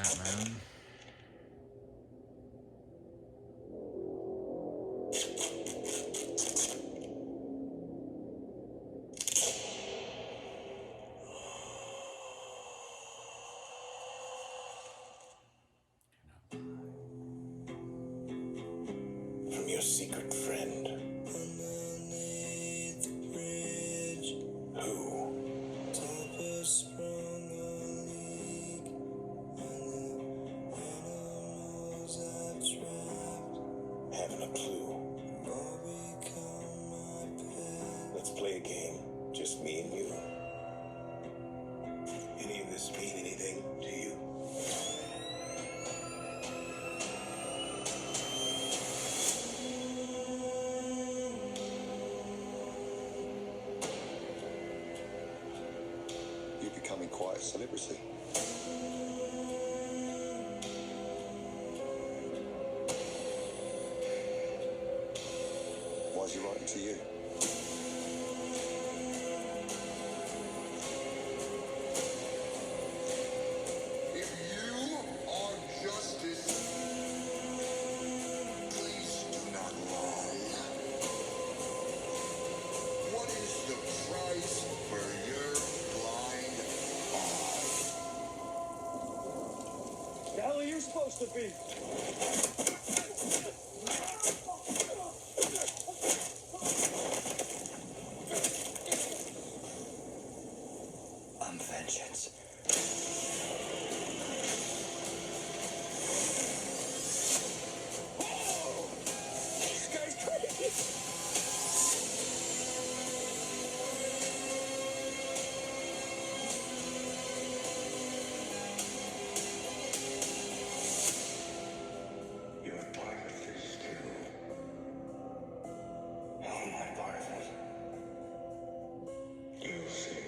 Batman. From your secret friend. Who? Haven't a clue. Let's play a game. Just me and you. Any of this mean anything to you? You're becoming quite a celebrity. Why is he writing to you? If you are justice, please do not lie. What is the price for your blind eye? The hell are you supposed to be? I'm vengeance. This guy's crazy. You're part of this too. How am I part of it? You'll see.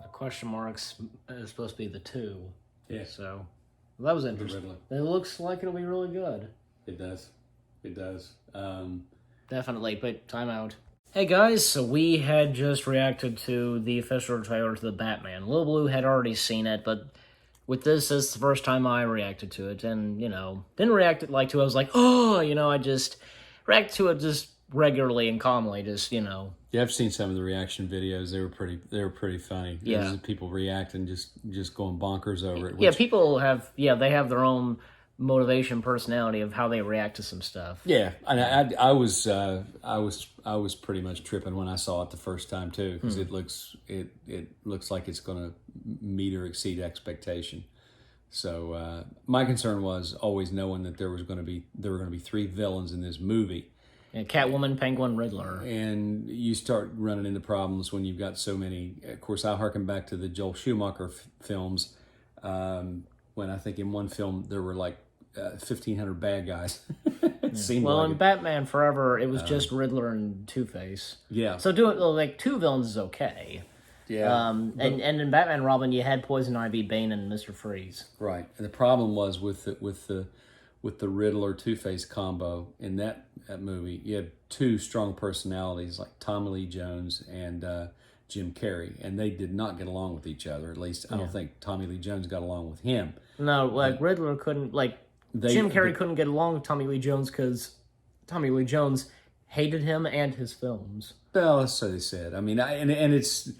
The question marks is supposed to be the 2. Yeah. So, that was interesting. Riddler. It looks like it'll be really good. It does. It does. Definitely, but time out. Hey guys, so we had just reacted to the official trailer to the Batman. Lil Blue had already seen it, but with this the first time I reacted to it, and, didn't react it like to it. I was like, oh, I just react to it just regularly and calmly, just, Yeah, I've seen some of the reaction videos. They were pretty funny. Yeah. There's people reacting, just going bonkers over it. Yeah, people have, they have their own motivation, personality of how they react to some stuff. Yeah, and I was pretty much tripping when I saw it the first time too, because it looks like it's going to meet or exceed expectation. So my concern was always knowing that there were going to be 3 villains in this movie. Yeah, Catwoman, Penguin, Riddler. And you start running into problems when you've got so many. Of course, I harken back to the Joel Schumacher films, when I think in one film there were like 1,500 bad guys. It seemed Well, like in it. Batman Forever, it was just Riddler and Two-Face. Yeah. So doing like 2 villains is okay. Yeah. And in Batman Robin, you had Poison Ivy, Bane, and Mr. Freeze. Right. And the problem was with the Riddler Two-Face combo in that movie, you had 2 strong personalities like Tommy Lee Jones and Jim Carrey, and they did not get along with each other. At least I don't think Tommy Lee Jones got along with him. No, like Riddler couldn't, Jim Carrey couldn't get along with Tommy Lee Jones because Tommy Lee Jones hated him and his films. Well, so they said. I mean, and it's,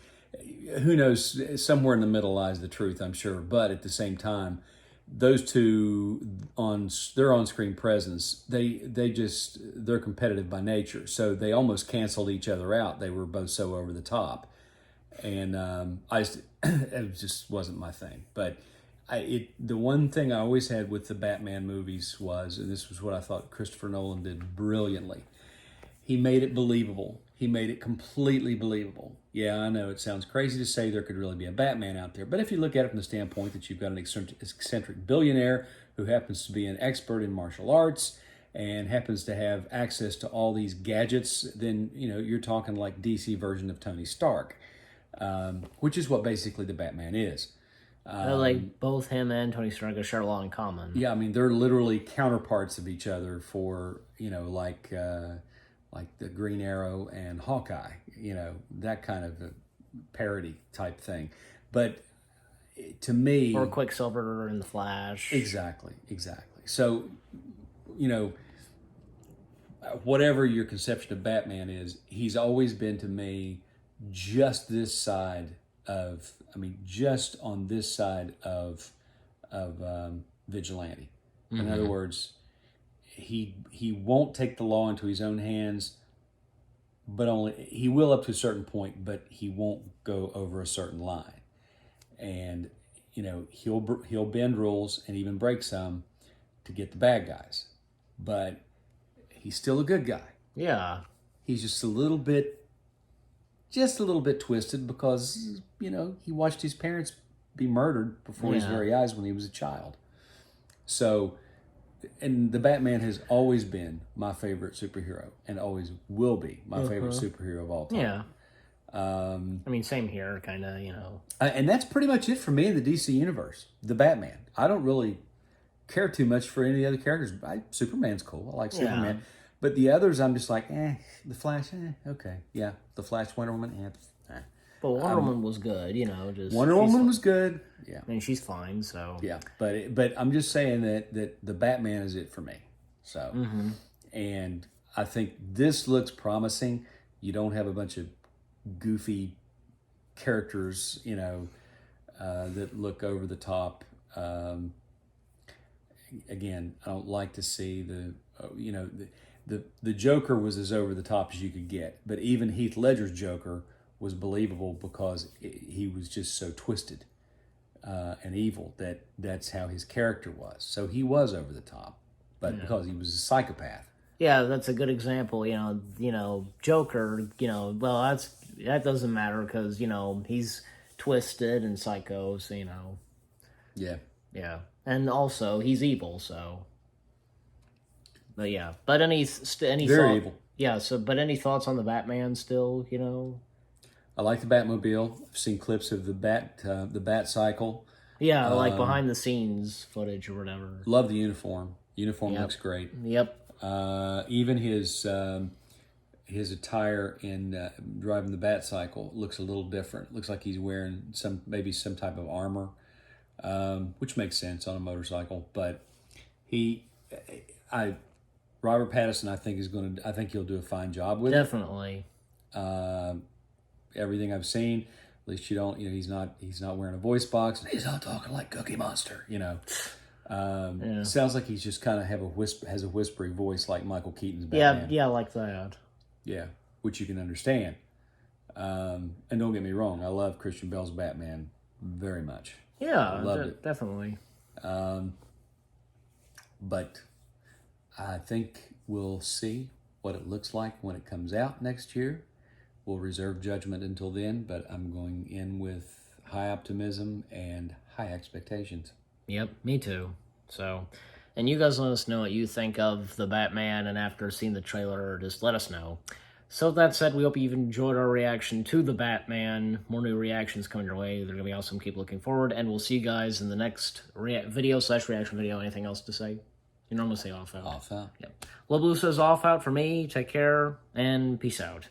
who knows, somewhere in the middle lies the truth, I'm sure. But at the same time, those 2 their on-screen presence, they're competitive by nature, so they almost canceled each other out. They were both so over the top, and it just wasn't my thing. But the one thing I always had with the Batman movies was, and this was what I thought Christopher Nolan did brilliantly, he made it believable. He made it completely believable. Yeah, I know it sounds crazy to say there could really be a Batman out there, but if you look at it from the standpoint that you've got an eccentric billionaire who happens to be an expert in martial arts and happens to have access to all these gadgets, then you're talking like DC version of Tony Stark, which is what basically the Batman is. Like both him and Tony Stark share a lot in common. Yeah, I mean they're literally counterparts of each other for like the Green Arrow and Hawkeye, that kind of a parody type thing. But to me, Or Quicksilver and the Flash. exactly. So, whatever your conception of Batman is, he's always been to me just this side of, just on this side of vigilante. In other words, he won't take the law into his own hands, but he will up to a certain point, but he won't go over a certain line. And he'll bend rules and even break some to get the bad guys, but he's still a good guy. Yeah. He's just a little bit twisted because he watched his parents be murdered before his very eyes when he was a child. So, and the Batman has always been my favorite superhero and always will be my favorite superhero of all time. Yeah. Same here, kind of, And that's pretty much it for me in the DC universe. The Batman. I don't really care too much for any other characters. Superman's cool. I like Superman. But the others, I'm just like, The Flash, okay. Yeah, The Flash, Wonder Woman, But Wonder Woman was good, Wonder Woman was good. Yeah. She's fine, so. Yeah, but I'm just saying that the Batman is it for me. So, and I think this looks promising. You don't have a bunch of goofy characters, that look over the top. Again, I don't like to see the Joker was as over the top as you could get, but even Heath Ledger's Joker was believable because he was just so twisted and evil that's how his character was. So he was over the top, but because he was a psychopath. Yeah, that's a good example. Joker. Well, that doesn't matter because he's twisted and psycho. So Yeah. Yeah, and also he's evil. So, but yeah, but any Very evil. Yeah. So, but any thoughts on the Batman still? I like the Batmobile. I've seen clips of the Bat Cycle. Yeah, like behind the scenes footage or whatever. Love the uniform. Uniform looks great. Yep. Even his attire in driving the Bat Cycle looks a little different. Looks like he's wearing some type of armor, which makes sense on a motorcycle. But Robert Pattinson, I think he'll do a fine job with Definitely. it. Everything I've seen, at least he's not wearing a voice box. He's not talking like Cookie Monster. Sounds like he's just kind of has a whispery voice like Michael Keaton's Batman. Yeah, like that. Yeah, which you can understand. And don't get me wrong, I love Christian Bale's Batman very much. Yeah, I loved it. Definitely. But I think we'll see what it looks like when it comes out next year. We'll reserve judgment until then, but I'm going in with high optimism and high expectations. Yep, me too. So, and you guys let us know what you think of the Batman, and after seeing the trailer, just let us know. So with that said, we hope you've enjoyed our reaction to the Batman. More new reactions coming your way. They're going to be awesome. Keep looking forward, and we'll see you guys in the next video/reaction video. Anything else to say? You normally say off out. Off out. Yep. Lil Blue says off out for me. Take care, and peace out.